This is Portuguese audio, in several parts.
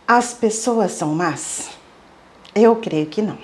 As pessoas são más? Eu creio que não.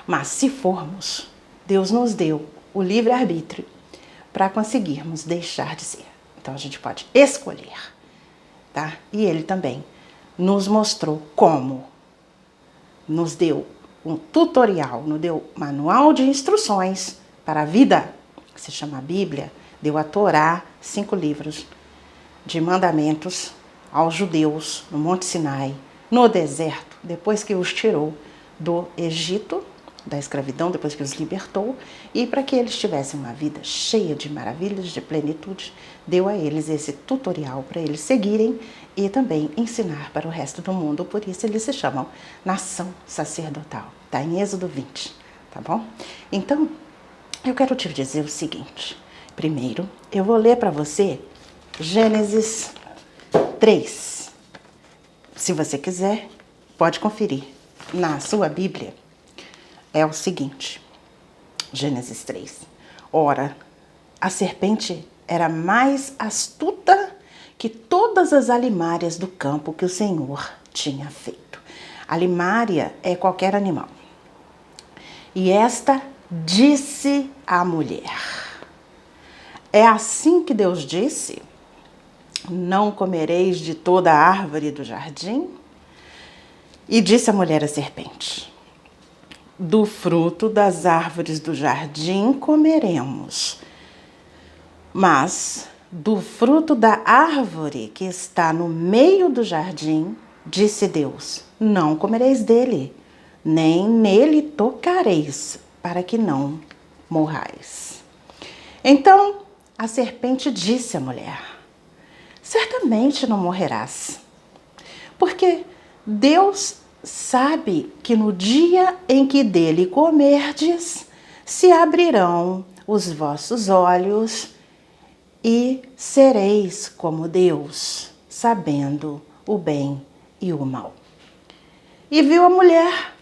Mas se formos, Deus nos deu o livre-arbítrio para conseguirmos deixar de ser. Então a gente pode escolher, tá? E Ele também nos mostrou como. Nos deu um tutorial, nos deu manual de instruções para a vida, que se chama Bíblia, deu a Torá, 5 livros de mandamentos aos judeus no Monte Sinai, no deserto, depois que os tirou do Egito, da escravidão, depois que os libertou, e para que eles tivessem uma vida cheia de maravilhas, de plenitude, deu a eles esse tutorial para eles seguirem e também ensinar para o resto do mundo. Por isso eles se chamam nação sacerdotal. Está em Êxodo 20, tá bom? Então, eu quero te dizer o seguinte. Primeiro, eu vou ler para você Gênesis 3. Se você quiser, pode conferir na sua Bíblia. É o seguinte, Gênesis 3. Ora, a serpente era mais astuta que todas as alimárias do campo que o Senhor tinha feito. Alimária é qualquer animal. E esta disse à mulher. É assim que Deus disse: não comereis de toda a árvore do jardim? E disse a mulher à serpente: do fruto das árvores do jardim comeremos, mas do fruto da árvore que está no meio do jardim, disse Deus, não comereis dele, nem nele tocareis, para que não morrais. Então a serpente disse à mulher: certamente não morrerás, porque Deus sabe que no dia em que dele comerdes, se abrirão os vossos olhos e sereis como Deus, sabendo o bem e o mal. E viu a mulher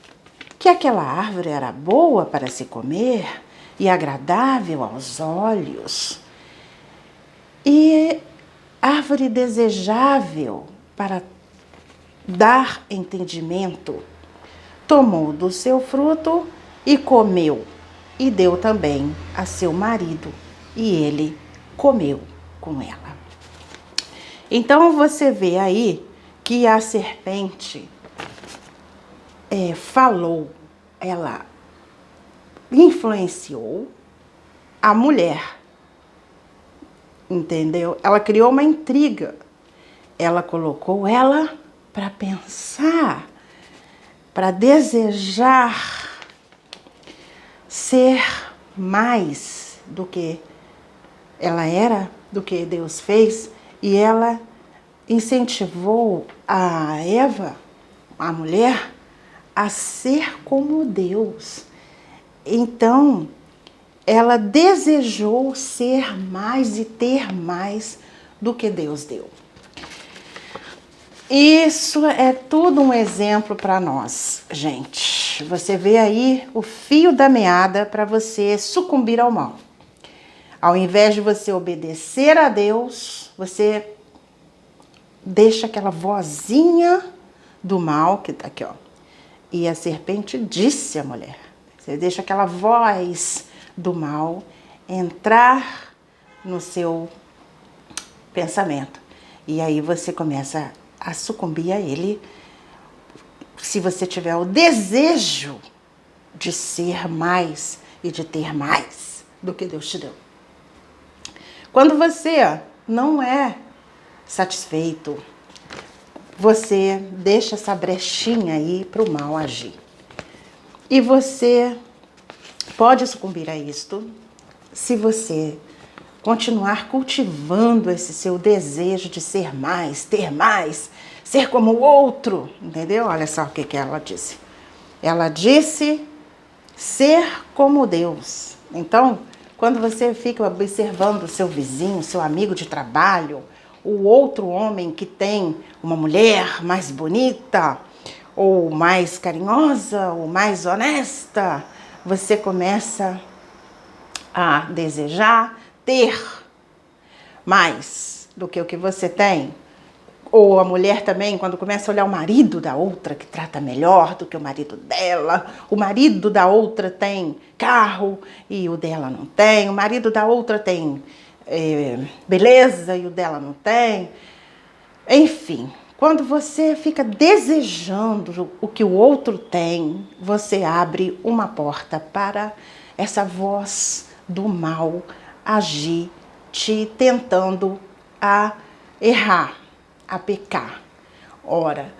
que aquela árvore era boa para se comer e agradável aos olhos, e árvore desejável para dar entendimento. Tomou do seu fruto e comeu, e deu também a seu marido, e ele comeu com ela. Então você vê aí que a serpente falou, ela influenciou a mulher, entendeu? Ela criou uma intriga, ela colocou ela para pensar, para desejar ser mais do que ela era, do que Deus fez, e ela incentivou a Eva, a mulher, a ser como Deus. Então, ela desejou ser mais e ter mais do que Deus deu. Isso é tudo um exemplo para nós, gente. Você vê aí o fio da meada para você sucumbir ao mal. Ao invés de você obedecer a Deus, você deixa aquela vozinha do mal, que tá aqui, ó. E a serpente disse à mulher. Você deixa aquela voz do mal entrar no seu pensamento. E aí você começa a sucumbir a ele, se você tiver o desejo de ser mais e de ter mais do que Deus te deu. Quando você não é satisfeito, você deixa essa brechinha aí para o mal agir. E você pode sucumbir a isto se você continuar cultivando esse seu desejo de ser mais, ter mais, ser como o outro, entendeu? Olha só o que ela disse. Ela disse ser como Deus. Então, quando você fica observando o seu vizinho, seu amigo de trabalho, o outro homem que tem uma mulher mais bonita, ou mais carinhosa, ou mais honesta, você começa a desejar ter mais do que o que você tem. Ou a mulher também, quando começa a olhar o marido da outra, que trata melhor do que o marido dela. O marido da outra tem carro e o dela não tem. O marido da outra tem beleza e o dela não tem. Enfim, quando você fica desejando o que o outro tem, você abre uma porta para essa voz do mal agir, te tentando a errar, a pecar. Ora,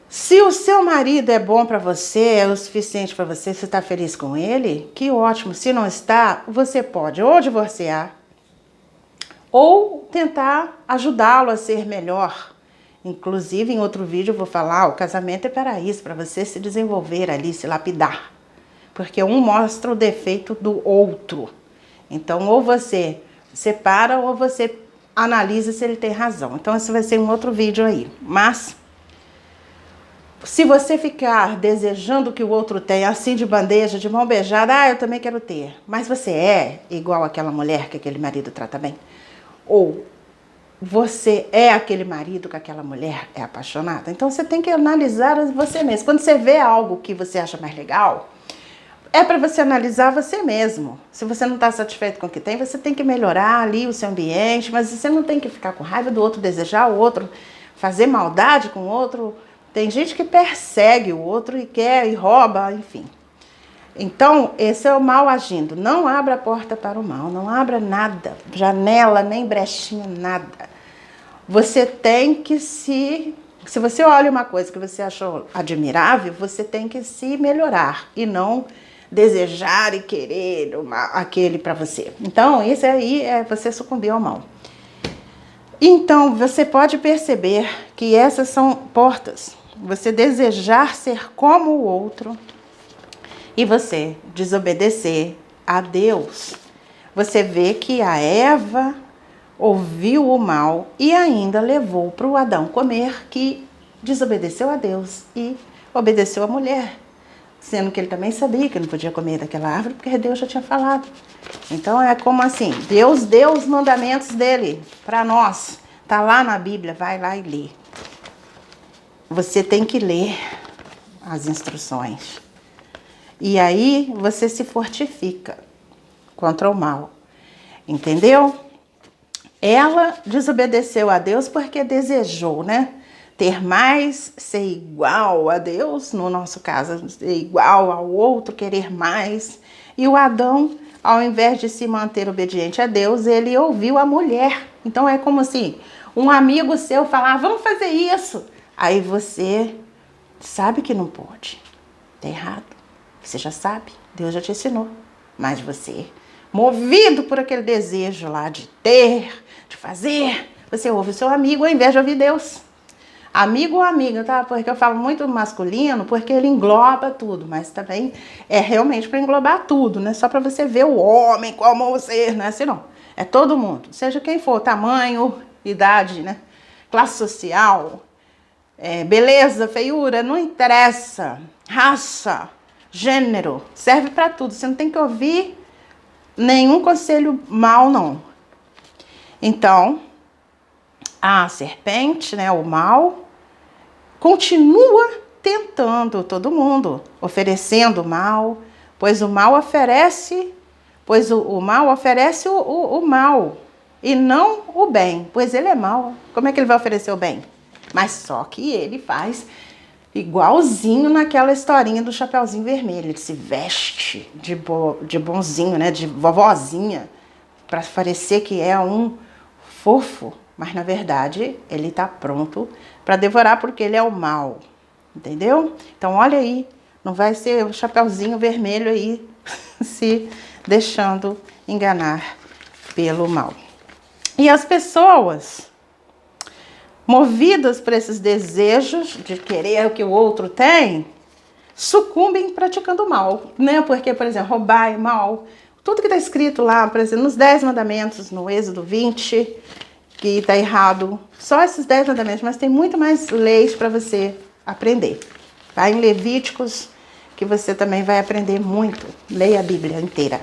se o seu marido é bom para você, é o suficiente para você, você está feliz com ele, que ótimo. Se não está, você pode ou divorciar, ou tentar ajudá-lo a ser melhor. Inclusive, em outro vídeo eu vou falar, o casamento é para isso, para você se desenvolver ali, se lapidar. Porque um mostra o defeito do outro. Então, ou você separa, ou você analisa se ele tem razão. Então, esse vai ser um outro vídeo aí. Mas, se você ficar desejando que o outro tenha, assim de bandeja, de mão beijada, eu também quero ter. Mas você é igual aquela mulher que aquele marido trata bem? Ou você é aquele marido que aquela mulher é apaixonada? Então você tem que analisar você mesmo. Quando você vê algo que você acha mais legal, é para você analisar você mesmo. Se você não está satisfeito com o que tem, você tem que melhorar ali o seu ambiente, mas você não tem que ficar com raiva do outro, desejar o outro, fazer maldade com o outro. Tem gente que persegue o outro e quer e rouba, enfim. Então, esse é o mal agindo. Não abra a porta para o mal, não abra nada, janela, nem brechinha, nada. Você tem que se você olha uma coisa que você achou admirável, você tem que se melhorar e não desejar e querer aquele para você. Então, isso aí é você sucumbir ao mal. Então, você pode perceber que essas são portas. Você desejar ser como o outro e você desobedecer a Deus. Você vê que a Eva ouviu o mal e ainda levou para o Adão comer, que desobedeceu a Deus e obedeceu a mulher, sendo que ele também sabia que não podia comer daquela árvore, porque Deus já tinha falado. Então é como assim, Deus deu os mandamentos dele para nós, tá lá na Bíblia, vai lá e lê. Você tem que ler as instruções. E aí você se fortifica contra o mal, entendeu? Ela desobedeceu a Deus porque desejou, né? Ter mais, ser igual a Deus, no nosso caso, ser igual ao outro, querer mais. E o Adão, ao invés de se manter obediente a Deus, ele ouviu a mulher. Então é como assim, um amigo seu falar, vamos fazer isso. Aí você sabe que não pode, tá errado. Você já sabe, Deus já te ensinou. Mas você, movido por aquele desejo lá de ter, de fazer, você ouve o seu amigo ao invés de ouvir Deus. Amigo ou amiga, tá? Porque eu falo muito masculino, porque ele engloba tudo, mas também é realmente para englobar tudo, né? Só para você ver o homem como você, não é assim não. É todo mundo, seja quem for, tamanho, idade, né? Classe social, beleza, feiura, não interessa. Raça, gênero, serve para tudo. Você não tem que ouvir nenhum conselho mal, não. Então, a serpente, né, o mal, continua tentando todo mundo, oferecendo o mal, pois o mal oferece, o mal e não o bem, pois ele é mau. Como é que ele vai oferecer o bem? Mas só que ele faz igualzinho naquela historinha do Chapeuzinho Vermelho. Ele se veste de bonzinho, né, de vovozinha, para parecer que é um fofo, mas na verdade ele está pronto para devorar porque ele é o mal, entendeu? Então olha aí, não vai ser o Chapeuzinho Vermelho aí se deixando enganar pelo mal. E as pessoas, movidas por esses desejos de querer o que o outro tem, sucumbem praticando mal, né? Porque, por exemplo, roubar é mal. Tudo que está escrito lá, por exemplo, nos 10 mandamentos, no Êxodo 20, que está errado. Só esses 10 mandamentos, mas tem muito mais leis para você aprender. Tá? Em Levíticos, que você também vai aprender muito. Leia a Bíblia inteira.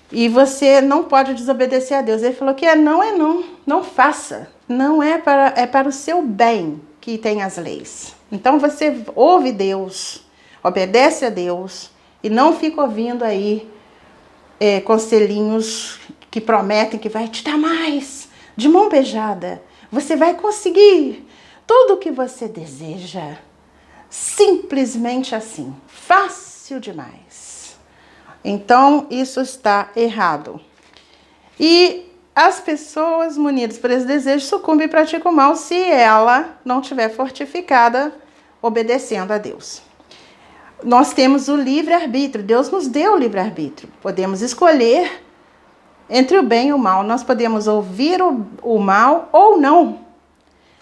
E você não pode desobedecer a Deus. Ele falou que é não, não faça. não é para o seu bem que tem as leis. Então você ouve Deus, obedece a Deus e não fica ouvindo aí conselhinhos que prometem que vai te dar mais, de mão beijada. Você vai conseguir tudo o que você deseja. Simplesmente assim, fácil demais. Então, isso está errado. E as pessoas munidas por esse desejo sucumbem e praticam o mal se ela não estiver fortificada, obedecendo a Deus. Nós temos o livre-arbítrio, Deus nos deu o livre-arbítrio. Podemos escolher entre o bem e o mal. Nós podemos ouvir o mal ou não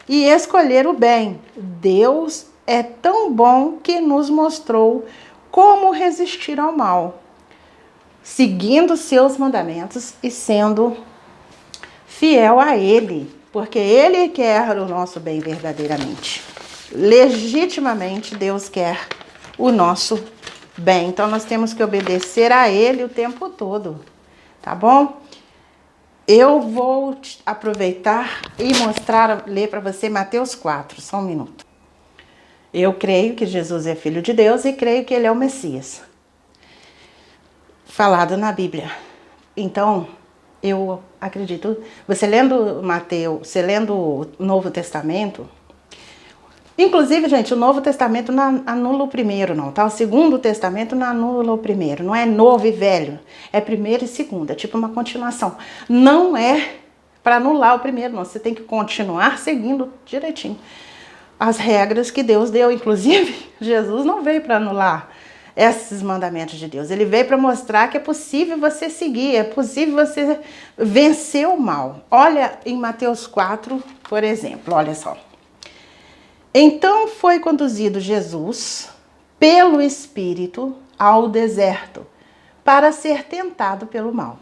e escolher o bem. Deus é tão bom que nos mostrou como resistir ao mal, seguindo seus mandamentos e sendo fiel a Ele, porque Ele quer o nosso bem verdadeiramente. Legitimamente, Deus quer o nosso bem. Então, nós temos que obedecer a Ele o tempo todo, tá bom? Eu vou aproveitar e ler para você Mateus 4, só um minuto. Eu creio que Jesus é Filho de Deus e creio que Ele é o Messias, falado na Bíblia. Então, eu acredito, você lendo Mateus, você lendo o Novo Testamento, inclusive, gente, o Novo Testamento não anula o primeiro, não, tá? O Segundo Testamento não anula o primeiro, não é novo e velho, é primeiro e segundo, é tipo uma continuação. Não é para anular o primeiro, não, você tem que continuar seguindo direitinho as regras que Deus deu. Inclusive, Jesus não veio para anular esses mandamentos de Deus, ele veio para mostrar que é possível você seguir, é possível você vencer o mal. Olha em Mateus 4, por exemplo, olha só. Então foi conduzido Jesus pelo Espírito ao deserto para ser tentado pelo mal.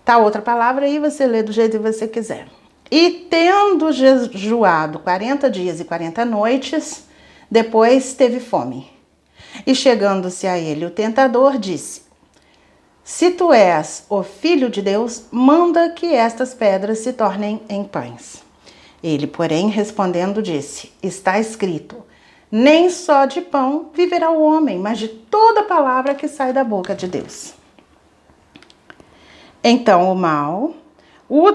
Tá outra palavra aí, você lê do jeito que você quiser. E tendo jejuado 40 dias e 40 noites, depois teve fome. E chegando-se a ele o tentador disse: Se tu és o Filho de Deus, manda que estas pedras se tornem em pães. Ele, porém, respondendo, disse: Está escrito, nem só de pão viverá o homem, mas de toda palavra que sai da boca de Deus. Então o mal o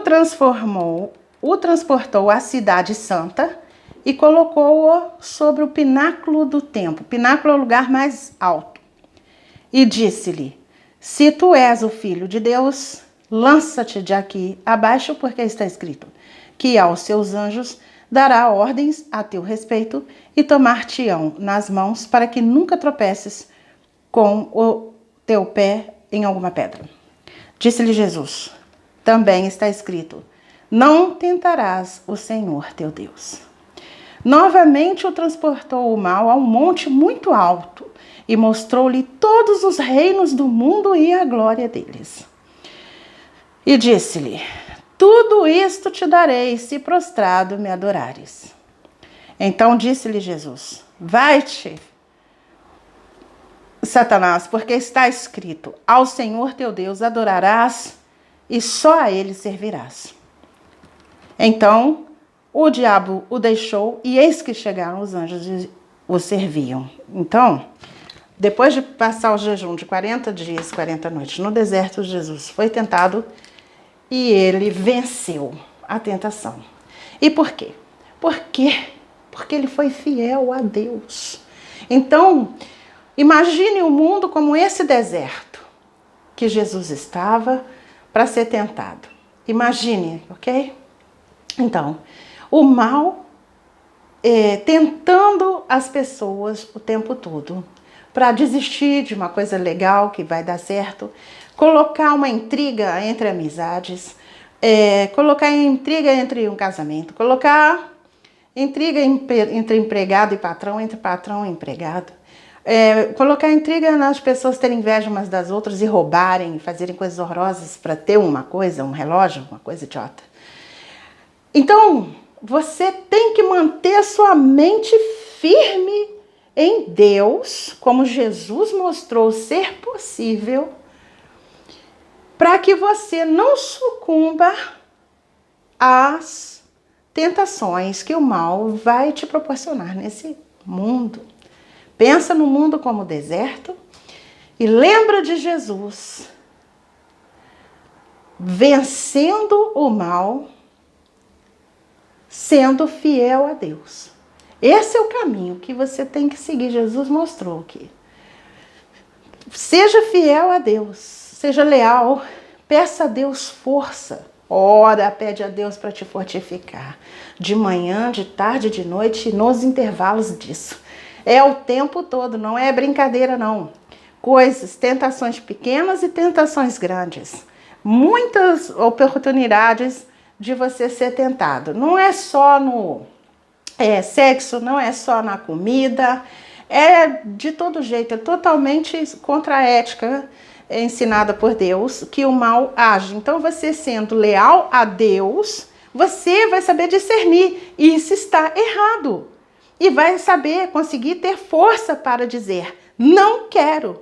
transportou à cidade santa e colocou-o sobre o pináculo do templo. Pináculo é o lugar mais alto. E disse-lhe: Se tu és o Filho de Deus, lança-te de aqui abaixo, porque está escrito que aos seus anjos dará ordens a teu respeito e tomar-te-ão nas mãos para que nunca tropeces com o teu pé em alguma pedra. Disse-lhe Jesus: Também está escrito: Não tentarás o Senhor teu Deus. Novamente o transportou o mal a um monte muito alto e mostrou-lhe todos os reinos do mundo e a glória deles. E disse-lhe: Tudo isto te darei, se prostrado me adorares. Então disse-lhe Jesus: Vai-te, Satanás, porque está escrito: Ao Senhor teu Deus adorarás e só a ele servirás. Então o diabo o deixou e eis que chegaram os anjos e o serviam. Então, depois de passar o jejum de 40 dias e 40 noites no deserto, Jesus foi tentado e ele venceu a tentação. E por quê? Porque ele foi fiel a Deus. Então, imagine o mundo como esse deserto que Jesus estava para ser tentado. Imagine, ok? Então, o mal tentando as pessoas o tempo todo para desistir de uma coisa legal que vai dar certo, colocar uma intriga entre amizades, colocar intriga entre um casamento, colocar intriga entre empregado e patrão, entre patrão e empregado, colocar intriga nas pessoas terem inveja umas das outras e roubarem, e fazerem coisas horrorosas para ter uma coisa, um relógio, uma coisa idiota. Então, você tem que manter a sua mente firme em Deus, como Jesus mostrou ser possível, para que você não sucumba às tentações que o mal vai te proporcionar nesse mundo. Pensa no mundo como deserto e lembra de Jesus vencendo o mal, sendo fiel a Deus. Esse é o caminho que você tem que seguir. Jesus mostrou aqui. Seja fiel a Deus, seja leal, peça a Deus força. Ora, pede a Deus para te fortificar. De manhã, de tarde, de noite, nos intervalos disso. É o tempo todo, não é brincadeira não. Coisas, tentações pequenas e tentações grandes. Muitas oportunidades de você ser tentado. Não é só no sexo, não é só na comida, é de todo jeito, é totalmente contra a ética ensinada por Deus que o mal age. Então, você sendo leal a Deus, você vai saber discernir isso está errado e vai saber conseguir ter força para dizer não quero.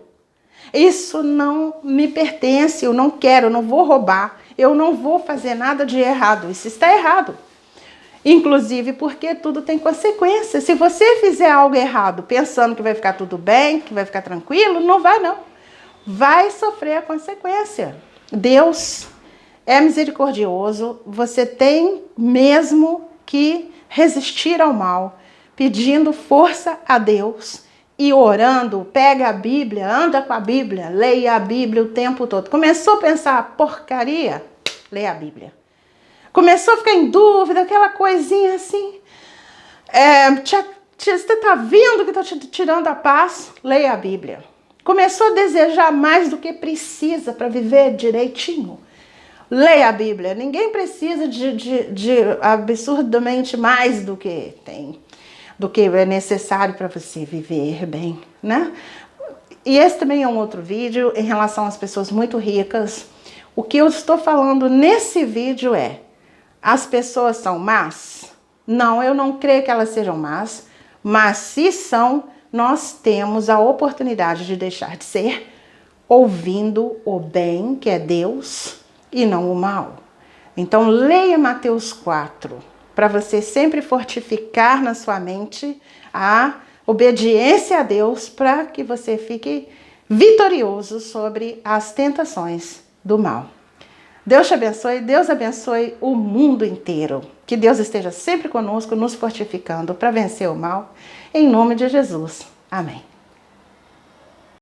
Isso não me pertence, eu não quero, eu não vou roubar, eu não vou fazer nada de errado, isso está errado. Inclusive porque tudo tem consequência. Se você fizer algo errado pensando que vai ficar tudo bem, que vai ficar tranquilo, não vai não. Vai sofrer a consequência. Deus é misericordioso, você tem mesmo que resistir ao mal, pedindo força a Deus e orando, pega a Bíblia, anda com a Bíblia, leia a Bíblia o tempo todo. Começou a pensar porcaria? Leia a Bíblia. Começou a ficar em dúvida, aquela coisinha assim. Você está vendo que está te tirando a paz? Leia a Bíblia. Começou a desejar mais do que precisa para viver direitinho? Leia a Bíblia. Ninguém precisa de absurdamente mais do que tem, do que é necessário para você viver bem, né? E esse também é um outro vídeo em relação às pessoas muito ricas. O que eu estou falando nesse vídeo é: as pessoas são más? Não, eu não creio que elas sejam más, mas se são, nós temos a oportunidade de deixar de ser, ouvindo o bem, que é Deus, e não o mal. Então, leia Mateus 4, para você sempre fortificar na sua mente a obediência a Deus, para que você fique vitorioso sobre as tentações do mal. Deus te abençoe, Deus abençoe o mundo inteiro. Que Deus esteja sempre conosco, nos fortificando para vencer o mal. Em nome de Jesus. Amém.